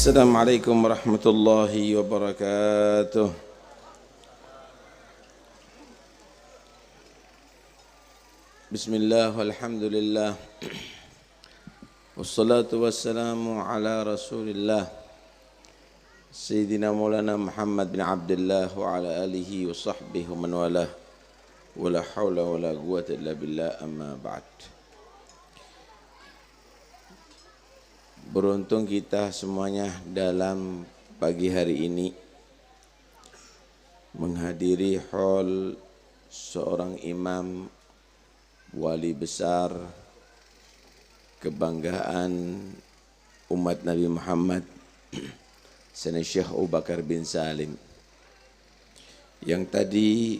Assalamualaikum warahmatullahi wabarakatuh. Bismillah walhamdulillah. Wassalatu wassalamu ala rasulillah Sayyidina Maulana Muhammad bin Abdullah wa ala alihi wa sahbihi wa man walah. Wa la hawla wa la quwwata illa billah, amma ba'd. Beruntung kita semuanya dalam pagi hari ini menghadiri haul seorang imam wali besar kebanggaan umat Nabi Muhammad, Sayyidina Syekh Abu Bakar bin Salim, yang tadi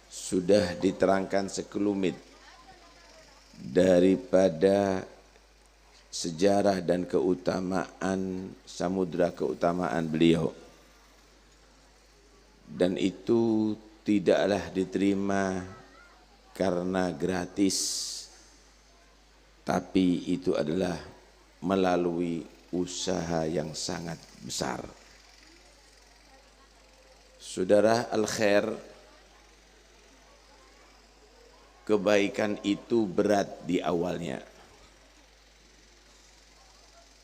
sudah diterangkan sekelumit daripada sejarah dan keutamaan, samudra keutamaan beliau, dan itu tidaklah diterima karena gratis, tapi itu adalah melalui usaha yang sangat besar. Saudara al-khair, kebaikan itu berat di awalnya,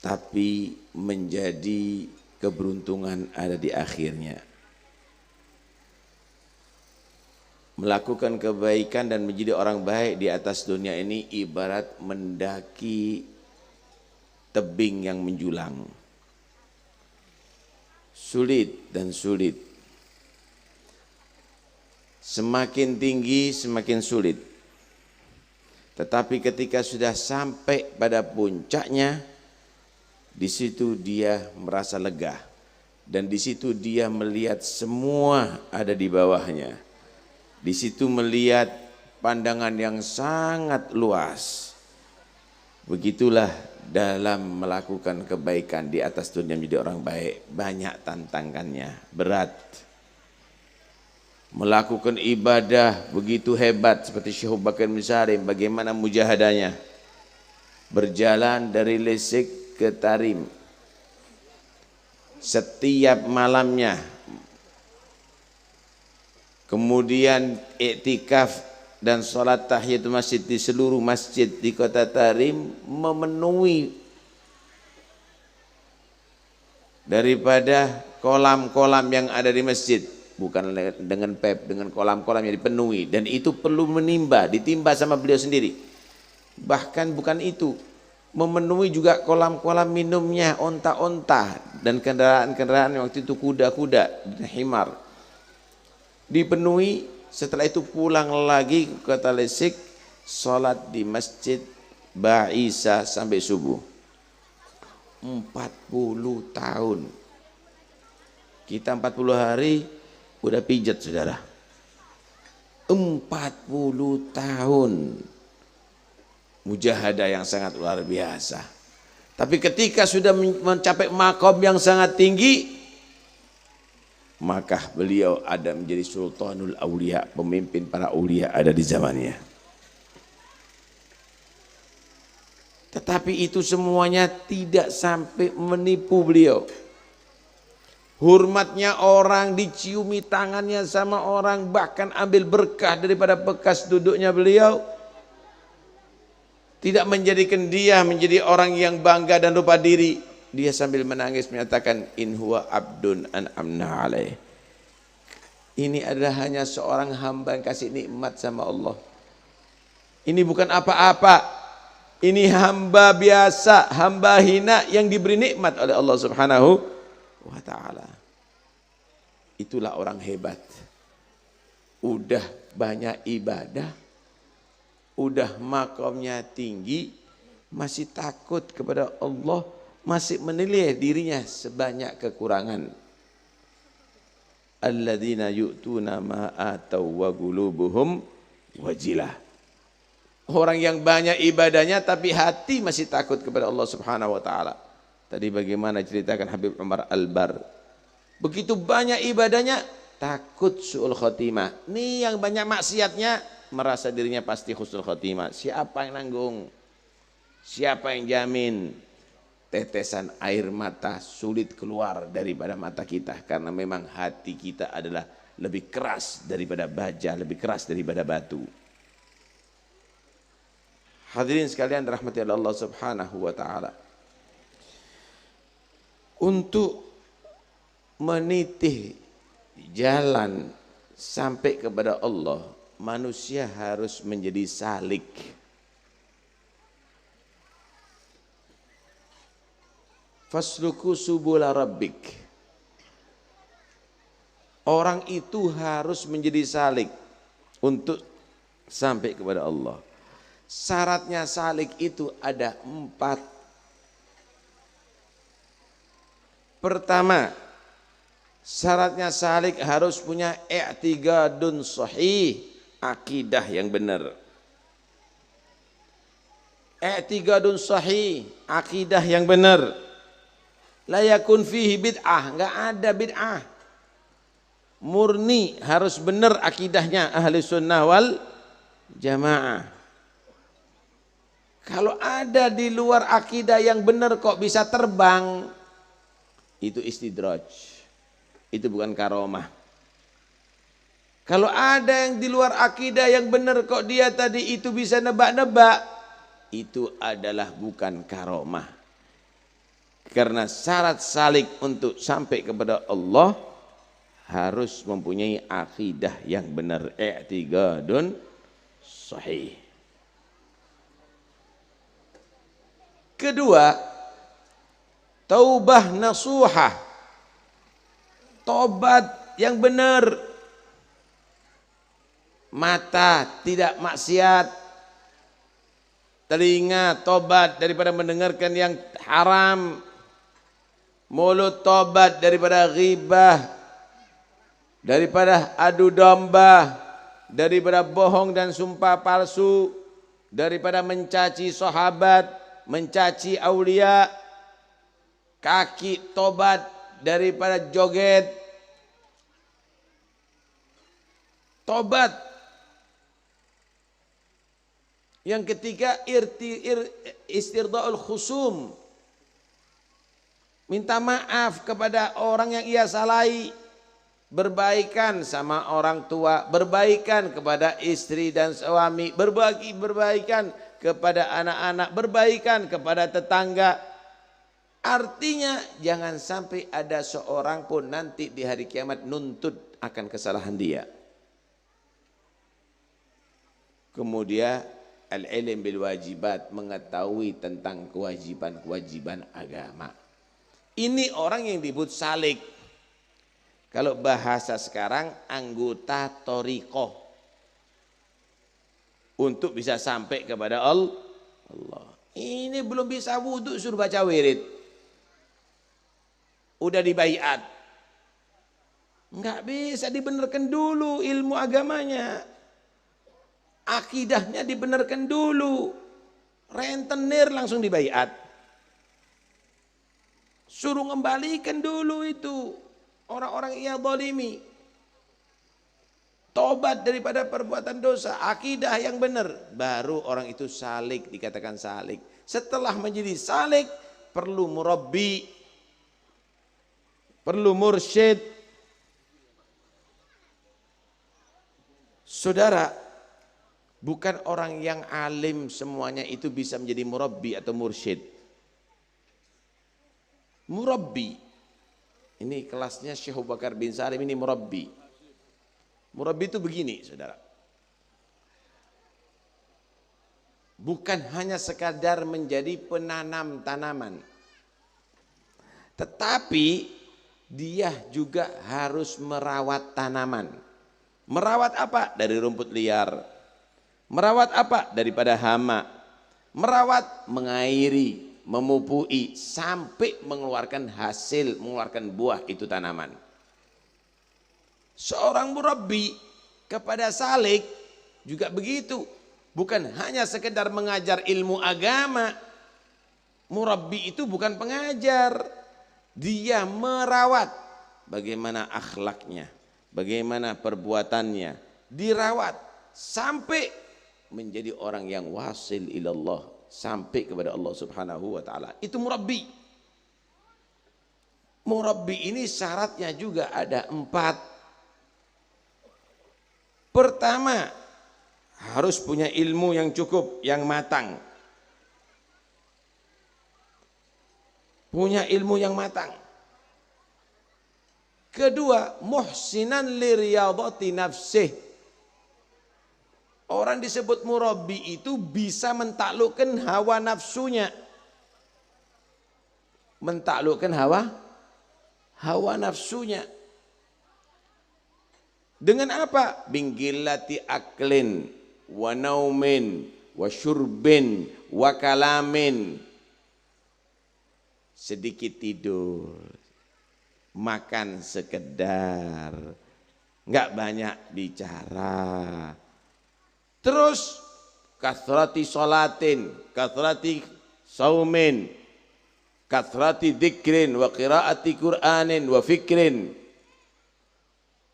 tapi menjadi keberuntungan ada di akhirnya. Melakukan kebaikan dan menjadi orang baik di atas dunia ini ibarat mendaki tebing yang menjulang. Sulit dan sulit. Semakin tinggi semakin sulit. Tetapi ketika sudah sampai pada puncaknya, di situ dia merasa lega, dan di situ dia melihat semua ada di bawahnya. Di situ melihat pandangan yang sangat luas. Begitulah dalam melakukan kebaikan di atas dunia menjadi orang baik, banyak tantangannya, berat. Melakukan ibadah begitu hebat seperti Syekh Abu Bakar bin Salim, bagaimana mujahadahnya. Berjalan dari Lesik ke Tarim setiap malamnya, kemudian iktikaf dan sholat tahiyatul masjid di seluruh masjid di kota Tarim, memenuhi daripada kolam-kolam yang ada di masjid, bukan dengan pep, dengan kolam-kolam yang dipenuhi, dan itu perlu ditimba sama beliau sendiri. Bahkan bukan itu, memenuhi juga kolam-kolam minumnya onta-onta dan kendaraan-kendaraan waktu itu kuda-kuda dan himar. Dipenuhi, setelah itu pulang lagi ke kota Lesik, sholat di masjid Ba'isa sampai subuh. 40 tahun. Kita 40 hari udah pijat, saudara. 40 tahun. Mujahadah yang sangat luar biasa. Tapi ketika sudah mencapai makom yang sangat tinggi, maka beliau ada menjadi sultanul aulia, pemimpin para aulia ada di zamannya. Tetapi itu semuanya tidak sampai menipu beliau. Hormatnya orang, diciumi tangannya sama orang, bahkan ambil berkah daripada bekas duduknya beliau. Tidak menjadikan dia menjadi orang yang bangga dan lupa diri. Dia sambil menangis menyatakan, in huwa abdun an'amna alaih. Ini adalah hanya seorang hamba yang kasih nikmat sama Allah. Ini bukan apa-apa. Ini hamba biasa, hamba hina yang diberi nikmat oleh Allah Subhanahu wa ta'ala. Itulah orang hebat. Udah banyak ibadah, udah makamnya tinggi, masih takut kepada Allah, masih menilai dirinya sebanyak kekurangan. Alladzina yu'tuna ma atau wa qulubuhum wajilah. Orang yang banyak ibadahnya tapi hati masih takut kepada Allah Subhanahu wa taala. Tadi bagaimana ceritakan Habib Umar Al-Bar. Begitu banyak ibadahnya, takut su'ul khotimah. Nih yang banyak maksiatnya, merasa dirinya pasti husnul khotimah. Siapa yang nanggung? Siapa yang jamin? tetesan air mata sulit keluar daripada mata kita, karena memang hati kita adalah lebih keras daripada baja, lebih keras daripada batu. Hadirin sekalian rahmati Allah Subhanahu wa taala. Untuk meniti jalan sampai kepada Allah, manusia harus menjadi salik. Fasluku subula rabbik. Orang itu harus menjadi salik untuk sampai kepada Allah. Syaratnya salik itu ada 4. Pertama, syaratnya salik harus punya i'tiqadun sahih, akidah yang benar. I'tiqadun sahih, akidah yang benar. La yakun fihi bid'ah, enggak ada bid'ah. Murni, harus benar akidahnya ahli sunnah wal jamaah. Kalau ada di luar akidah yang benar kok bisa terbang, itu istidraj, itu bukan karomah. Kalau ada yang di luar akidah yang benar kok dia tadi itu bisa nebak-nebak, itu adalah bukan karomah. Karena syarat salik untuk sampai kepada Allah harus mempunyai akidah yang benar, i'tiqadun sahih. Kedua, taubah nasuhah, tobat yang benar. Mata tidak maksiat, telinga tobat daripada mendengarkan yang haram, mulut tobat daripada ghibah, daripada adu domba, daripada bohong dan sumpah palsu, daripada mencaci sahabat, mencaci aulia. Kaki tobat daripada joget, tobat. Yang ketiga, istirdaul khusum, minta maaf kepada orang yang ia salahi, berbaikan sama orang tua, berbaikan kepada istri dan suami, berbaikan kepada anak-anak, berbaikan kepada tetangga. Artinya jangan sampai ada seorang pun nanti di hari kiamat nuntut akan kesalahan dia. Kemudian al-ilm bil wajibat, mengetahui tentang kewajiban-kewajiban agama. Ini orang yang disebut salik. Kalau bahasa sekarang anggota thariqah, untuk bisa sampai kepada Allah. Ini belum bisa wudhu suruh baca wirid, udah dibaiat. Enggak bisa dibenarkan dulu ilmu agamanya, akidahnya dibenarkan dulu, rentenir langsung dibaiat. Suruh ngembalikan dulu itu orang-orang yang zalimi. Tobat daripada perbuatan dosa, akidah yang benar, baru orang itu salik, dikatakan salik. Setelah menjadi salik, perlu murabbi, perlu mursyid. Saudara, bukan orang yang alim semuanya itu bisa menjadi murabbi atau mursyid. Murabbi, ini kelasnya Syekh Abu Bakar bin Salim, ini murabbi. Murabbi itu begini, saudara. Bukan hanya sekadar menjadi penanam tanaman, tetapi dia juga harus merawat tanaman. Merawat apa? Dari rumput liar. Merawat apa? Daripada hama. Merawat, mengairi, memupui, sampai mengeluarkan hasil, mengeluarkan buah itu tanaman. Seorang murabbi kepada salik juga begitu. Bukan hanya sekedar mengajar ilmu agama. Murabbi itu bukan pengajar. Dia merawat bagaimana akhlaknya, bagaimana perbuatannya, dirawat sampai menjadi orang yang wasil ilallah, sampai kepada Allah Subhanahu wa taala. Itu murabbi. Murabbi ini syaratnya juga ada 4. Pertama, harus punya ilmu yang cukup, yang matang. Punya ilmu yang matang. Kedua, muhsinan liriyadati nafsih. Orang disebut murabbi itu bisa mentaklukkan hawa nafsunya. Mentaklukkan hawa nafsunya. Dengan apa? Binggilati aklin, wa naumin, wa syurbin, wa kalamin. Sedikit tidur, makan sekedar, nggak banyak bicara. Terus kathrati sholatin, kathrati saumin, kathrati dzikrin, wa qiraati Qur'anin, wa fikrin.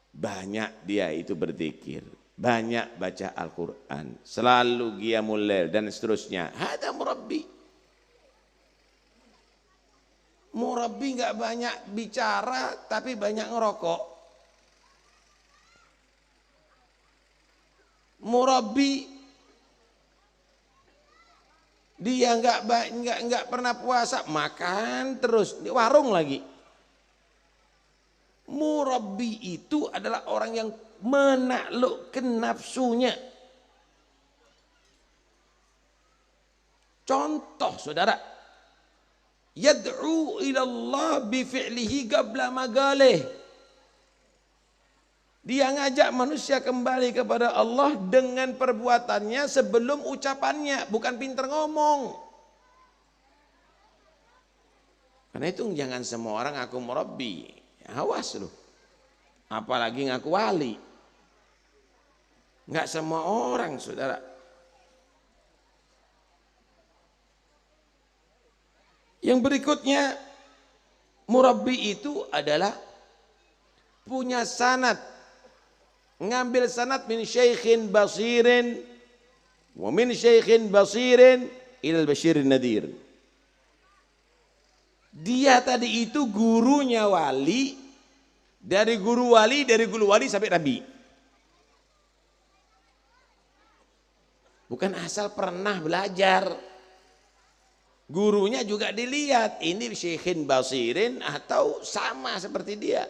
Banyak dia itu berzikir, banyak baca Al-Quran, selalu qiyamul lail dan seterusnya. Hada murabbi. Murabbi nggak banyak bicara tapi banyak ngerokok. Murabbi dia nggak pernah puasa, makan terus di warung lagi. Murabbi itu adalah orang yang menaklukkan nafsunya. Contoh saudara, yad'u ila Allah bi fi'lihi qabla magalih. Dia ngajak manusia kembali kepada Allah dengan perbuatannya sebelum ucapannya, bukan pinter ngomong. Karena itu jangan semua orang ngaku murabbi, awas loh. Apalagi ngaku wali. Enggak semua orang, saudara. Yang berikutnya, murabbi itu adalah punya sanad. Ngambil sanad min syaikhin basirin wa min syaikhin basirin ilal basyirin nadir. Dia tadi itu gurunya wali, dari guru wali sampai nabi. Bukan asal pernah belajar. Gurunya juga dilihat, ini syaikhin basirin atau sama seperti dia.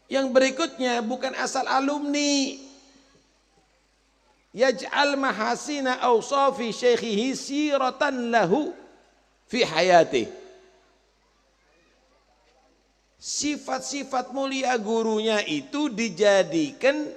Yang berikutnya bukan asal alumni. Yaj'al mahasina awsafi syaikhihi siratan lahu fi hayatih. Sifat-sifat mulia gurunya itu dijadikan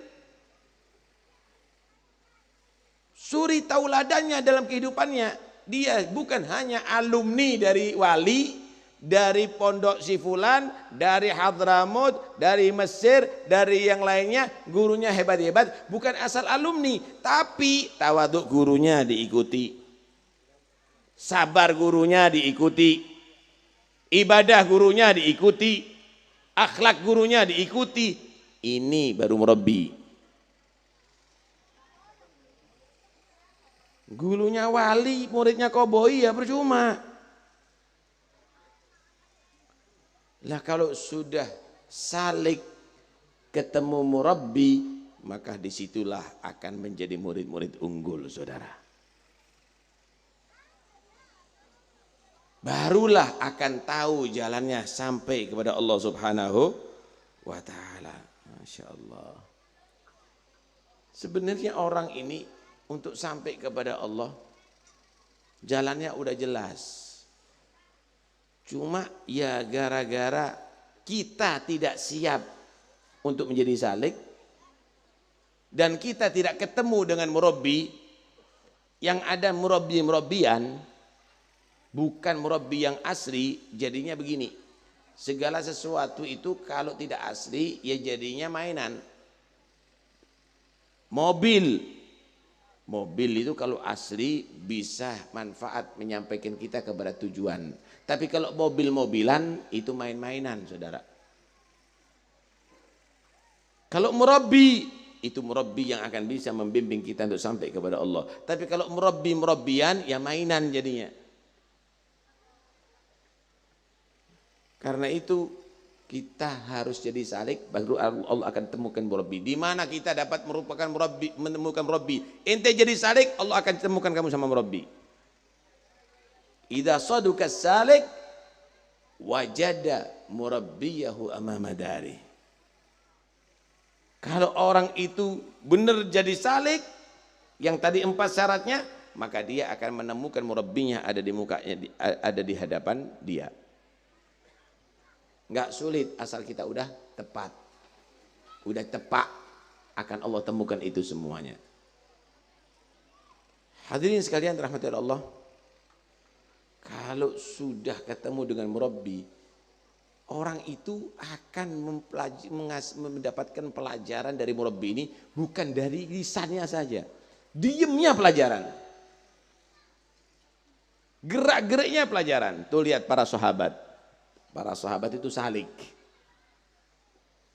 suri tauladannya dalam kehidupannya. Dia bukan hanya alumni dari wali, dari pondok si fulan, dari Hadramut, dari Mesir, dari yang lainnya, gurunya hebat-hebat, bukan asal alumni, tapi tawaduk gurunya diikuti, sabar gurunya diikuti, ibadah gurunya diikuti, akhlak gurunya diikuti. Ini baru murabbi. Gurunya wali, muridnya koboi ya percuma. Lah kalau sudah salik ketemu murabbi, maka disitulah akan menjadi murid-murid unggul, saudara. Barulah akan tahu jalannya sampai kepada Allah Subhanahu wa ta'ala. Masya Allah. Sebenarnya orang ini untuk sampai kepada Allah, jalannya udah jelas. Cuma ya gara-gara kita tidak siap untuk menjadi salik dan kita tidak ketemu dengan murabbi, yang ada murabbi-murabbian bukan murabbi yang asli, jadinya begini. Segala sesuatu itu kalau tidak asli ya jadinya mainan. Mobil itu kalau asli bisa manfaat menyampaikan kita kepada tujuan. Tapi kalau mobil-mobilan itu main-mainan, saudara. Kalau murabbi itu murabbi yang akan bisa membimbing kita untuk sampai kepada Allah. Tapi kalau murabbian, ya mainan jadinya. Karena itu kita harus jadi salik, baru Allah akan temukan murabbi. Di mana kita dapat menemukan murabbi? Ente jadi salik, Allah akan temukan kamu sama murabbi. Idza saduka salik wajada murabbiyahu amama dari. Kalau orang itu benar jadi salik, yang tadi 4 syaratnya, maka dia akan menemukan murabbinya ada di mukanya, ada di hadapan dia. Enggak sulit asal kita udah tepat. Udah tepat akan Allah temukan itu semuanya. Hadirin sekalian rahmati Allah. Kalau sudah ketemu dengan murabbi, orang itu akan mendapatkan pelajaran dari murabbi ini bukan dari lisannya saja. Diemnya pelajaran. Gerak-geriknya pelajaran. Tuh lihat para sahabat. Para sahabat itu salik.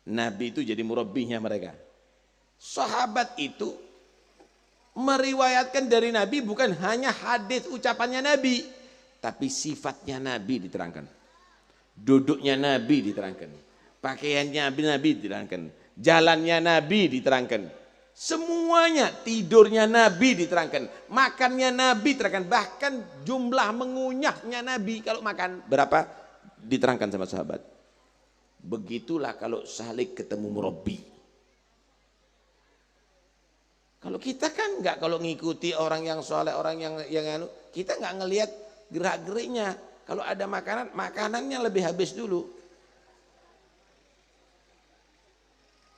Nabi itu jadi murabbinya mereka. Sahabat itu meriwayatkan dari Nabi bukan hanya hadis ucapannya Nabi, tapi sifatnya Nabi diterangkan. Duduknya Nabi diterangkan. Pakaiannya Nabi diterangkan. Jalannya Nabi diterangkan. Semuanya, tidurnya Nabi diterangkan. Makannya Nabi diterangkan. Bahkan jumlah mengunyahnya Nabi kalau makan berapa diterangkan sama sahabat. Begitulah kalau salik ketemu murabbi. Kalau kita kan enggak, kalau ngikuti orang yang soleh, orang yang kita enggak ngelihat gerak-geriknya. Kalau ada makanan, makanannya lebih habis dulu.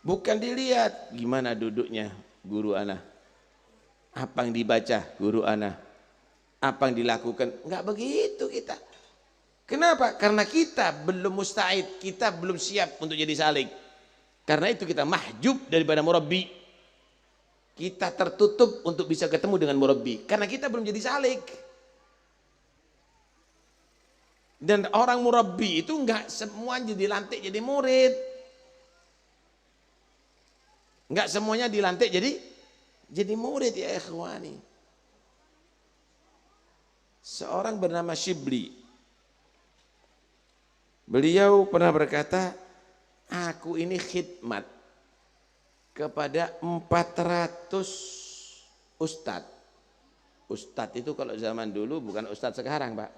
Bukan dilihat gimana duduknya guru ana. Apa yang dibaca guru ana. Apa yang dilakukan. Enggak begitu kita. Kenapa? Karena kita belum musta'id, kita belum siap untuk jadi salik. Karena itu kita mahjub daripada murabbi. Kita tertutup untuk bisa ketemu dengan murabbi. Karena kita belum jadi salik. Dan orang murabbi itu enggak semuanya dilantik jadi murid. Enggak semuanya dilantik jadi murid ya ikhwani. Seorang bernama Shibli. Beliau pernah berkata, aku ini khidmat kepada 400 ustadz. Ustadz itu kalau zaman dulu bukan ustadz sekarang, Pak.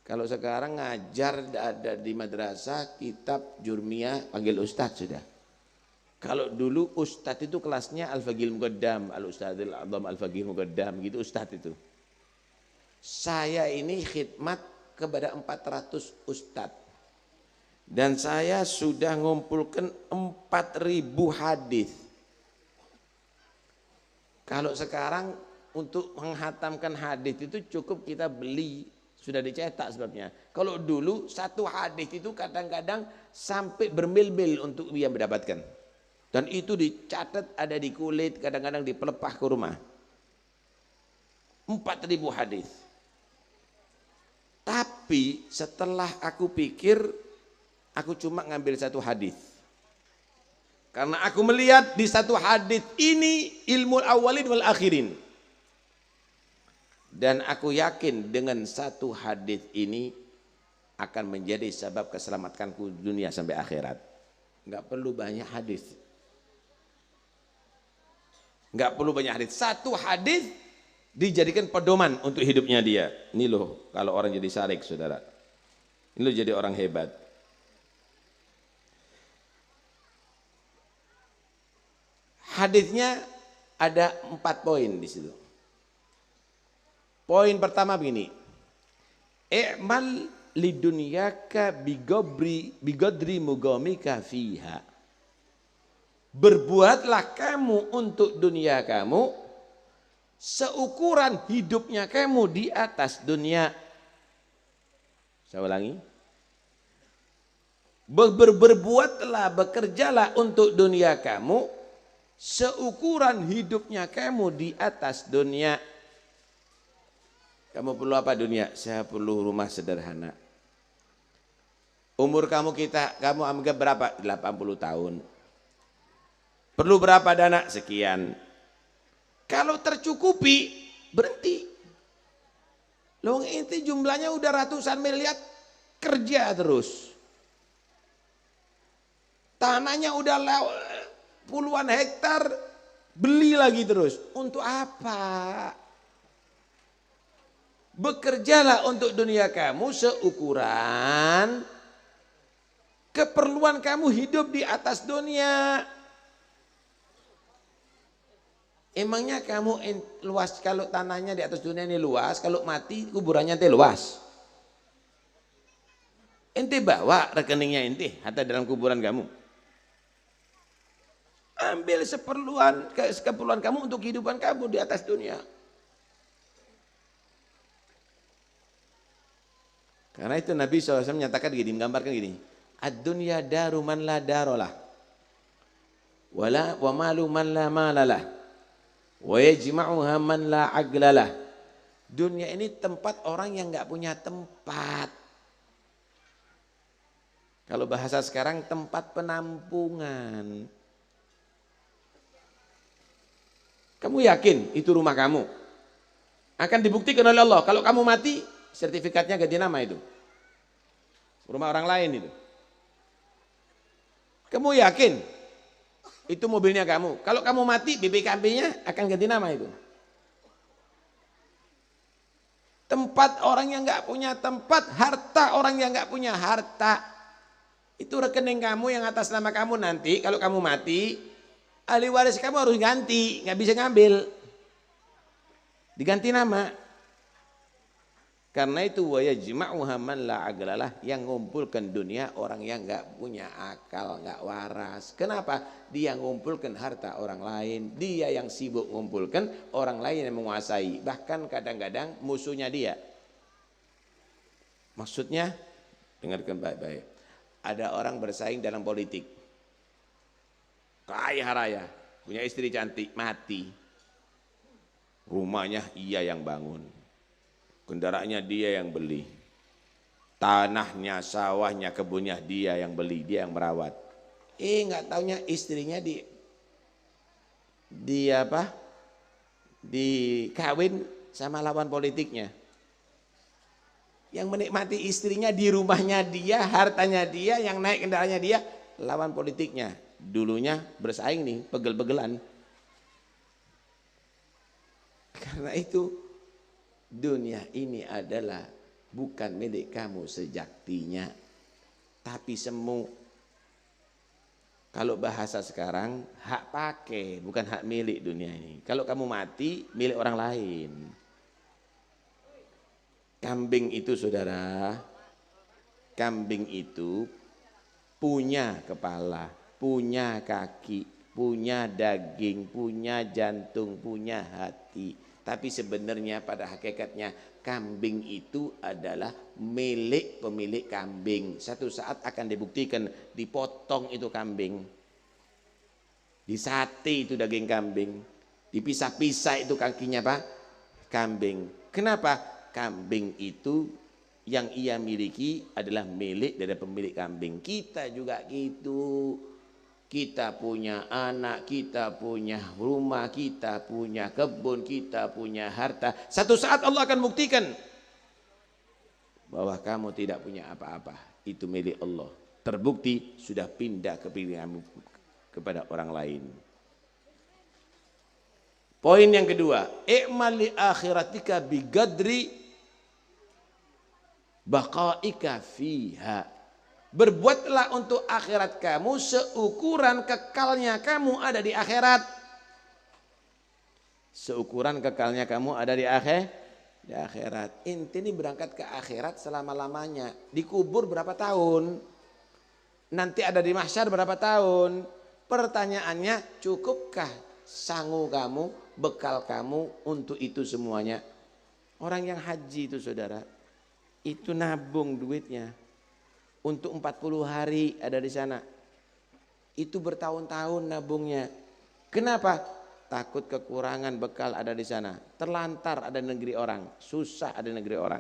Kalau sekarang ngajar ada di madrasah, kitab jurmiyah panggil ustadz sudah. Kalau dulu ustadz itu kelasnya Al-Faqihul Muqaddam, Al-Ustadzil A'zam Al-Faqihul Muqaddam, gitu ustadz itu. Saya ini khidmat kepada 400 ustadz. Dan saya sudah ngumpulkan 4.000 hadis. Kalau sekarang untuk menghatamkan hadis itu cukup kita beli, sudah dicetak sebabnya. Kalau dulu satu hadis itu kadang-kadang sampai bermil-mil untuk dia mendapatkan. Dan itu dicatat ada di kulit, kadang-kadang di pelepah ke rumah. 4.000 hadis. Tapi setelah aku pikir, aku cuma ngambil satu hadis. Karena aku melihat di satu hadis ini ilmu awalin wal akhirin. Dan aku yakin dengan satu hadis ini akan menjadi sebab keselamatanku dunia sampai akhirat. Enggak perlu banyak hadis. Enggak perlu banyak hadis. Satu hadis dijadikan pedoman untuk hidupnya dia. Ini loh kalau orang jadi salik, saudara. Ini loh jadi orang hebat. Hadisnya ada 4 poin di situ. Poin pertama begini. I'mal lidunyaka bigodri mugamika fiha. Berbuatlah kamu untuk dunia kamu seukuran hidupnya kamu di atas dunia. Saya ulangi. Berbuatlah, bekerjalah untuk dunia kamu seukuran hidupnya kamu di atas dunia. Kamu perlu apa dunia? Saya perlu rumah sederhana. Umur kamu anggap berapa? 80 tahun. Perlu berapa dana? Sekian. Kalau tercukupi, berhenti. Loh inti jumlahnya udah ratusan miliar, kerja terus. Tanahnya udah puluhan hektar, beli lagi terus. Untuk apa? Bekerjalah untuk dunia kamu seukuran keperluan kamu hidup di atas dunia. Emangnya kamu luas, kalau tanahnya di atas dunia ini luas, kalau mati kuburannya luas. Ente bawa rekeningnya ente, harta dalam kuburan kamu. Ambil keperluan kamu untuk kehidupan kamu di atas dunia. Karena itu Nabi SAW menyatakan gini, menggambarkan gini. Ad-dunya daru man la darolah. Wa malu man la malalah. Wa yajma'uha man la aglalah. Dunia ini tempat orang yang enggak punya tempat. Kalau bahasa sekarang tempat penampungan. Kamu yakin itu rumah kamu? Akan dibuktikan oleh Allah. Kalau kamu mati, sertifikatnya ganti nama itu. Rumah orang lain itu. Kamu yakin itu mobilnya kamu? Kalau kamu mati, BPKB-nya akan ganti nama itu. Tempat orang yang nggak punya tempat, harta orang yang nggak punya harta. Itu rekening kamu yang atas nama kamu nanti. Kalau kamu mati, ahli waris kamu harus ganti, nggak bisa ngambil. Diganti nama. Karena itu wa yajma'uha man la aglalah, yang ngumpulkan dunia orang yang enggak punya akal, enggak waras. Kenapa? Dia ngumpulkan harta orang lain, dia yang sibuk ngumpulkan, orang lain yang menguasai. Bahkan kadang-kadang musuhnya dia. Maksudnya, dengarkan baik-baik. Ada orang bersaing dalam politik. Kaya raya, punya istri cantik, mati. Rumahnya ia yang bangun. Kendaraannya dia yang beli, tanahnya, sawahnya, kebunnya dia yang beli, dia yang merawat. Nggak taunya istrinya dikawin sama lawan politiknya. Yang menikmati istrinya di rumahnya dia, hartanya dia, yang naik kendaraannya dia, lawan politiknya. Dulunya bersaing nih, pegel-pegelan. Karena itu dunia ini adalah bukan milik kamu sejatinya, tapi semu. Kalau bahasa sekarang, hak pakai, bukan hak milik dunia ini. Kalau kamu mati, milik orang lain. Kambing itu saudara, kambing itu punya kepala, punya kaki, punya daging, punya jantung, punya hati. Tapi sebenarnya pada hakikatnya kambing itu adalah milik pemilik kambing. Satu saat akan dibuktikan, dipotong itu kambing, disate itu daging kambing, dipisah-pisah itu kakinya apa? Kambing. Kenapa? Kambing itu yang ia miliki adalah milik dari pemilik kambing. Kita juga gitu. Kita punya anak, kita punya rumah, kita punya kebun, kita punya harta. Satu saat Allah akan buktikan bahwa kamu tidak punya apa-apa. Itu milik Allah. Terbukti sudah pindah kepada orang lain. Poin yang kedua, i'mal li akhiratika bigadri baqaika fiha. Berbuatlah untuk akhirat kamu seukuran kekalnya kamu ada di akhirat. Seukuran kekalnya kamu ada di akhirat. Inti ini berangkat ke akhirat selama-lamanya. Dikubur berapa tahun? Nanti ada di mahsyar berapa tahun? Pertanyaannya, cukupkah sangu kamu, bekal kamu untuk itu semuanya? Orang yang haji itu saudara, itu nabung duitnya. Untuk 40 hari ada di sana. Itu bertahun-tahun nabungnya. Kenapa? Takut kekurangan bekal ada di sana. Terlantar ada negeri orang. Susah ada negeri orang.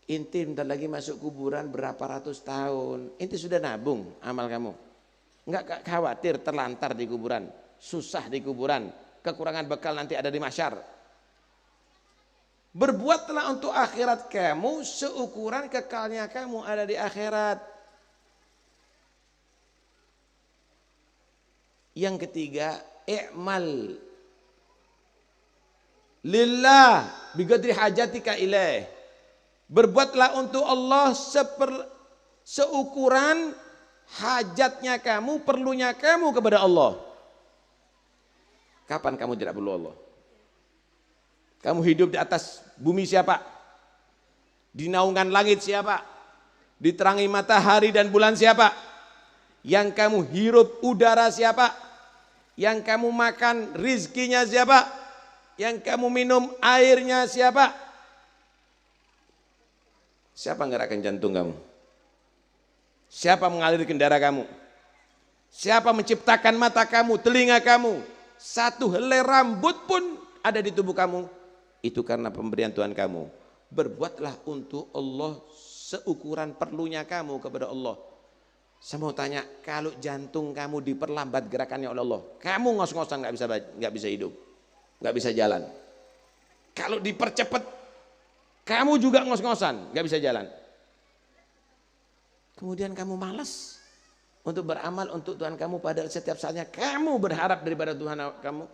Inti bentar lagi masuk kuburan berapa ratus tahun. Inti sudah nabung amal kamu. Enggak khawatir terlantar di kuburan, susah di kuburan, kekurangan bekal nanti ada di mahsyar. Berbuatlah untuk akhirat kamu seukuran kekalnya kamu ada di akhirat. Yang ketiga, i'mal lillah biqadri hajatika ilaih. Berbuatlah untuk Allah seukuran hajatnya kamu, perlunya kamu kepada Allah. Kapan kamu tidak perlu Allah? Kamu hidup di atas bumi siapa? Di naungan langit siapa? Diterangi matahari dan bulan siapa? Yang kamu hirup udara siapa? Yang kamu makan rizkinya siapa? Yang kamu minum airnya siapa? Siapa menggerakkan jantung kamu? Siapa mengalirkan darah kamu? Siapa menciptakan mata kamu, telinga kamu? Satu helai rambut pun ada di tubuh kamu. Itu karena pemberian Tuhan kamu. Berbuatlah untuk Allah seukuran perlunya kamu kepada Allah. Saya mau tanya, kalau jantung kamu diperlambat gerakannya oleh Allah, kamu ngos-ngosan nggak bisa hidup, nggak bisa jalan. Kalau dipercepat, kamu juga ngos-ngosan, nggak bisa jalan. Kemudian kamu malas untuk beramal untuk Tuhan kamu pada setiap saatnya. Kamu berharap daripada Tuhan kamu,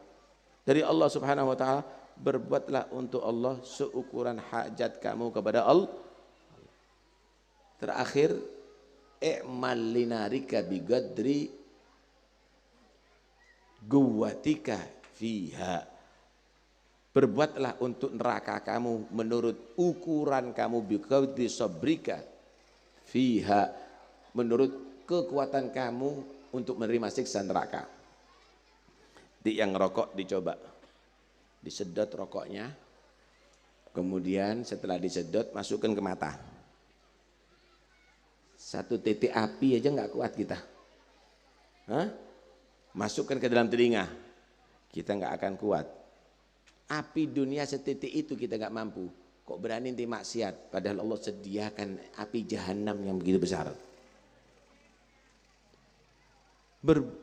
dari Allah Subhanahu Wa Taala. Berbuatlah untuk Allah seukuran hajat kamu kepada Allah. Terakhir, i'mal linarika biqadri guwatika fiha. Berbuatlah untuk neraka kamu menurut ukuran kamu biqadri sabrika fiha, menurut kekuatan kamu untuk menerima siksa neraka. Di yang rokok dicoba, disedot rokoknya, kemudian setelah disedot masukkan ke mata. Satu titik api aja nggak kuat kita. Masukkan ke dalam telinga, kita nggak akan kuat. Api dunia setitik itu kita nggak mampu. Kok berani inti maksiat? Padahal Allah sediakan api jahanam yang begitu besar.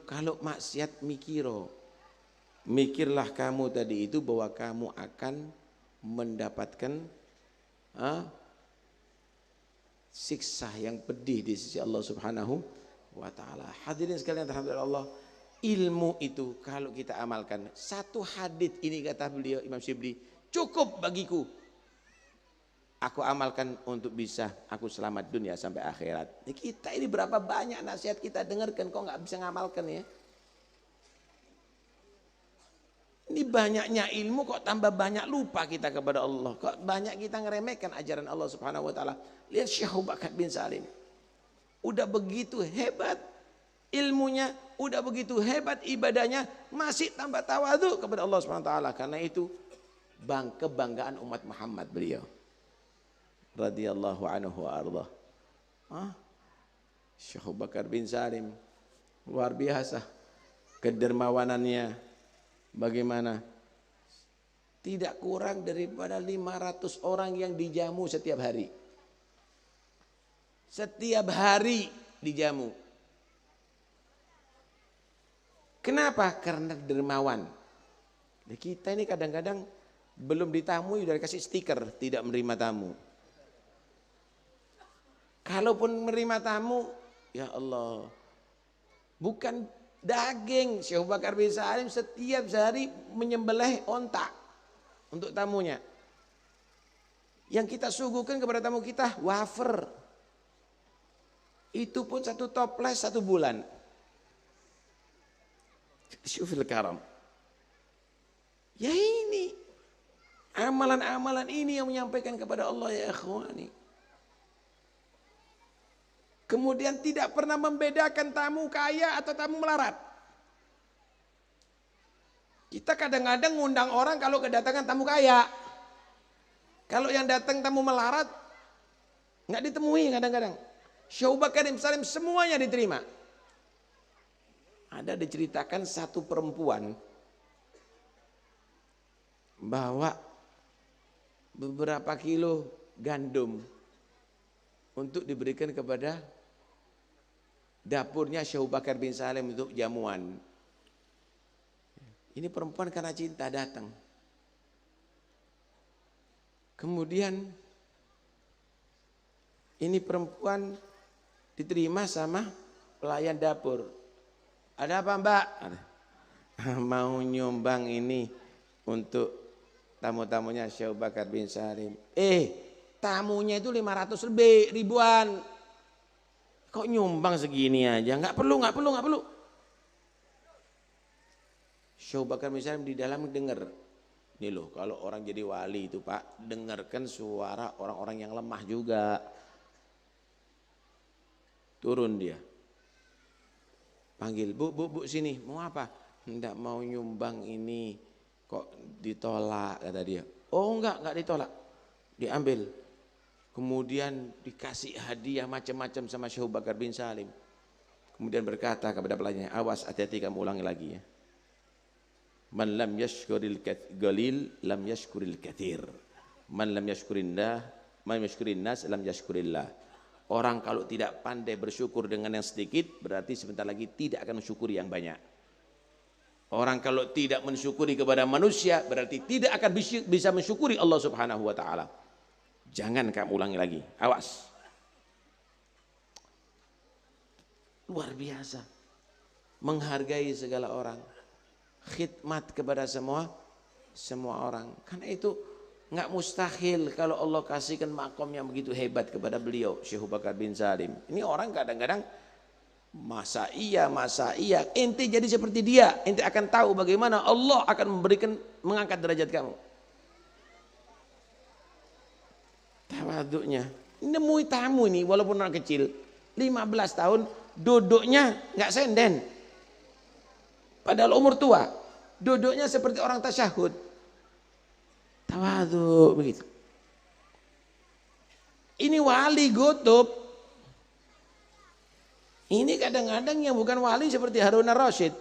Kalau maksiat mikirlah kamu tadi itu bahwa kamu akan mendapatkan siksa yang pedih di sisi Allah Subhanahu wa Ta'ala. Hadirin sekalian terhadap Allah, ilmu itu kalau kita amalkan, satu hadits ini kata beliau Imam Syibli, cukup bagiku. Aku amalkan untuk bisa aku selamat dunia sampai akhirat. Kita ini berapa banyak nasihat kita dengarkan kok nggak bisa ngamalkan ya. Ini banyaknya ilmu kok tambah banyak lupa kita kepada Allah. Kok banyak kita ngeremehkan ajaran Allah Subhanahu wa Ta'ala. Lihat Syekh Abu Bakar bin Salim. Udah begitu hebat ilmunya, udah begitu hebat ibadahnya, masih tambah tawadhu kepada Allah Subhanahu wa Ta'ala. Karena itu kebanggaan umat Muhammad beliau. Radhiyallahu anhu wa ardah. Syekh Abu Bakar bin Salim luar biasa kedermawanannya. Bagaimana? Tidak kurang daripada 500 orang yang dijamu setiap hari. Setiap hari dijamu. Kenapa? Karena dermawan. Kita ini kadang-kadang belum ditamui udah dikasih stiker tidak menerima tamu. Kalaupun menerima tamu, ya Allah, bukan daging. Syekh Abu Bakar bin Salim setiap hari menyembelih onta untuk tamunya. Yang kita suguhkan kepada tamu kita wafer. Itu pun satu toples 1 bulan. Syufil karam. Ya ini amalan-amalan ini yang menyampaikan kepada Allah ya ikhwani. Kemudian tidak pernah membedakan tamu kaya atau tamu melarat. Kita kadang-kadang ngundang orang kalau kedatangan tamu kaya. Kalau yang datang tamu melarat nggak ditemui kadang-kadang. Syekh Abu Bakar bin Salim semuanya diterima. Ada diceritakan satu perempuan bawa beberapa kilo gandum untuk diberikan kepada Dapurnya Syekh Bakar bin Salim untuk jamuan. Ini perempuan karena cinta datang. Kemudian ini perempuan diterima sama pelayan dapur. Ada apa Mbak? Mau nyumbang ini untuk tamu-tamunya Syekh Bakar bin Salim. Tamunya itu 500 lebih ribuan. Kok nyumbang segini aja? Nggak perlu. Syekh Bakar bin Salim di dalam dengar. Nih loh, kalau orang jadi wali itu Pak, dengarkan suara orang-orang yang lemah juga. Turun dia. Panggil, bu sini, mau apa? Enggak mau nyumbang ini, kok ditolak kata dia. Oh enggak ditolak. Diambil. Kemudian dikasih hadiah macam-macam sama Syekh Bakar bin Salim. Kemudian berkata kepada pelayannya, awas hati-hati kamu ulangi lagi ya. Man lam yashkuril qalil lam yashkuril katsir. Man lam yashkurin nas lam yashkurillah. Orang kalau tidak pandai bersyukur dengan yang sedikit, berarti sebentar lagi tidak akan mensyukuri yang banyak. Orang kalau tidak mensyukuri kepada manusia, berarti tidak akan bisa mensyukuri Allah Subhanahu wa taala. Jangan kamu ulangi lagi. Awas. Luar biasa. Menghargai segala orang. Khidmat kepada semua orang. Karena itu nggak mustahil kalau Allah kasihkan makom yang begitu hebat kepada beliau Syekh Bakar bin Salim. Ini orang kadang-kadang masa iya. Ente jadi seperti dia, ente akan tahu bagaimana Allah akan mengangkat derajat kamu. Tawaduknya. Nemui tamu ini walaupun anak kecil, 15 tahun duduknya nggak senden. Padahal umur tua, duduknya seperti orang tasyahud. Tawaduk begitu. Ini wali gotub. Ini kadang-kadang yang bukan wali seperti Harun ar-Rasyid.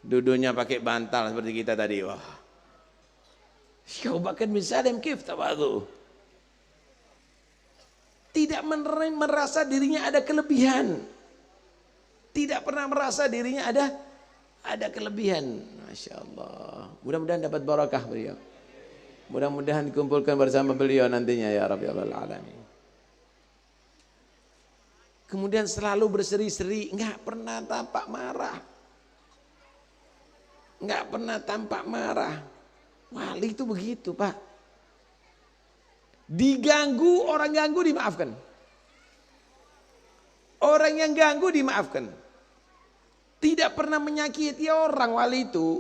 Duduknya pakai bantal seperti kita tadi. Wah. Syekh Bakar bin Salim kif tawaduk. Tidak merasa dirinya ada kelebihan. Tidak pernah merasa dirinya ada kelebihan. Masya Allah. Mudah-mudahan dapat barakah beliau. Mudah-mudahan dikumpulkan bersama beliau nantinya ya Rabbal Alamin. Kemudian selalu berseri-seri, nggak pernah tampak marah. Nggak pernah tampak marah. Wali itu begitu Pak. Diganggu, orang ganggu dimaafkan. Orang yang ganggu dimaafkan. Tidak pernah menyakiti orang wali itu.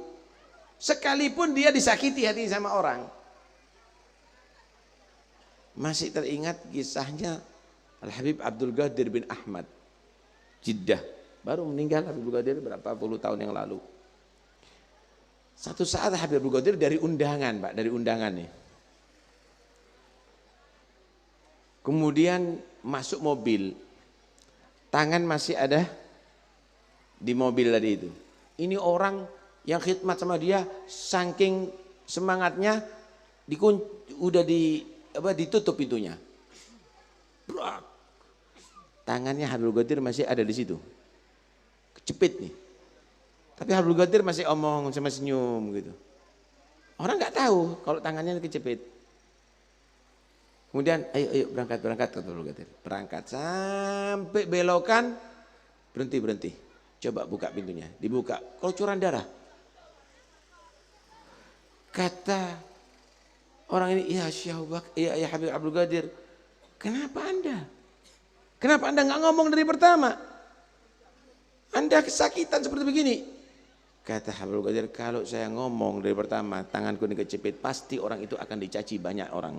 Sekalipun dia disakiti hati sama orang. Masih teringat kisahnya Al-Habib Abdul Qadir bin Ahmad, Jeddah. Baru meninggal Habib Abdul Qadir berapa puluh tahun yang lalu. Satu saat Habib Abdul Qadir dari undangan Pak, dari undangan nih. Kemudian masuk mobil. Tangan masih ada di mobil tadi itu. Ini orang yang khidmat sama dia saking semangatnya ditutup pintunya. Brak. Tangannya Habibul Qadir masih ada di situ. Kecepit nih. Tapi Habibul Qadir masih omong sama senyum gitu. Orang nggak tahu kalau tangannya kecepit. Kemudian ayo berangkat kata Habibul Qadir. Berangkat sampai belokan, berhenti. Coba buka pintunya, dibuka. Kelucuran darah. Kata orang ini, ya Syekh Bakar, ya Habib Abdul Qadir, kenapa Anda nggak ngomong dari pertama? Anda kesakitan seperti begini. Kata Habib Abdul Qadir, kalau saya ngomong dari pertama, tanganku ini kecepit, pasti orang itu akan dicaci banyak orang.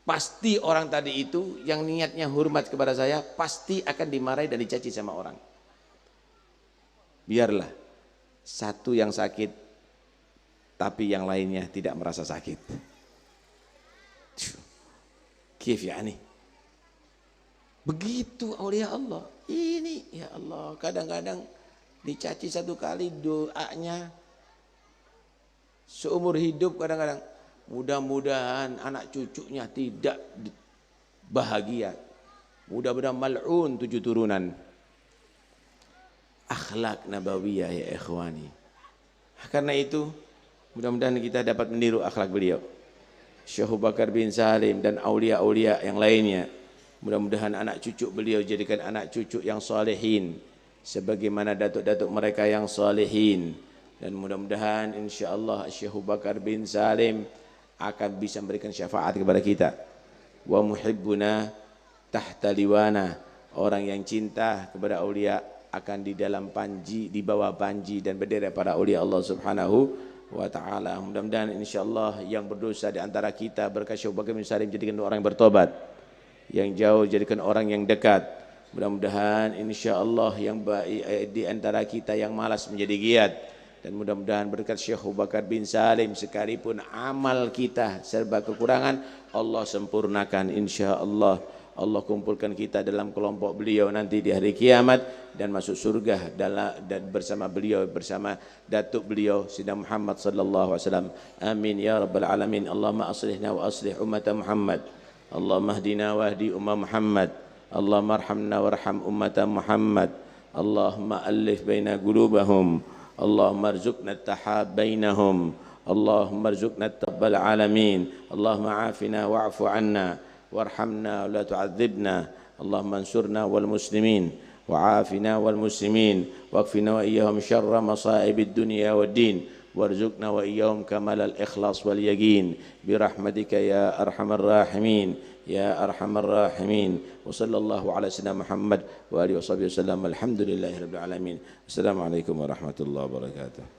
Pasti orang tadi itu yang niatnya hormat kepada saya, pasti akan dimarahi dan dicaci sama orang. Biarlah satu yang sakit, tapi yang lainnya tidak merasa sakit. Kif ya nih. Begitu aulia Allah. Ini ya Allah, kadang-kadang dicaci satu kali doanya seumur hidup kadang-kadang. Mudah-mudahan anak cucunya tidak bahagia. Mudah-mudahan mal'un 7 turunan. Akhlak nabawiyah ya ikhwani. Karena itu mudah-mudahan kita dapat meniru akhlak beliau. Syekh Abu Bakar bin Salim dan aulia-aulia yang lainnya. Mudah-mudahan anak cucu beliau jadikan anak cucu yang salihin sebagaimana datuk-datuk mereka yang salihin. Dan mudah-mudahan insyaallah Syekh Abu Bakar bin Salim akan bisa memberikan syafaat kepada kita. Wa muhibbuna tahta liwana, orang yang cinta kepada aulia akan di dalam panji, di bawah panji dan bendera para aulia Allah Subhanahu wa taala. Mudah-mudahan insyaallah yang berdosa di antara kita berkat Syekh Abu Bakar bin Salim jadikan orang yang bertobat, yang jauh jadikan orang yang dekat. Mudah-mudahan insyaallah yang baik di antara kita yang malas menjadi giat, dan mudah-mudahan berkat Syekh Abu Bakar bin Salim sekalipun amal kita serba kekurangan Allah sempurnakan insyaallah. Allah kumpulkan kita dalam kelompok beliau nanti di hari kiamat dan masuk surga dan bersama beliau, bersama datuk beliau Sayyidina Muhammad sallallahu alaihi wasallam. Amin ya rabbal alamin. Allahumma aslihna wa aslih ummat Muhammad. Allahumma hdina wa hdi ummat Muhammad. Allahumma arhamna warham ummat Muhammad. Allahumma alif baina qulubahum. Allahumma arzuqna at-tahab bainahum. Allahumma arzuqna at-tabbal alamin. Allahumma afina wa'fu 'anna وارحمنا ولا تعذبنا اللهم انصرنا والمسلمين وعافنا والمسلمين واكفنا وإياهم شر مصائب الدنيا والدين وارزقنا وإياهم كمال الإخلاص واليقين برحمتك يا أرحم الراحمين يا أرحم الراحمين وصلى الله على سيدنا محمد وآله وصحبه وسلم الحمد لله رب العالمين. السلام عليكم ورحمة الله وبركاته.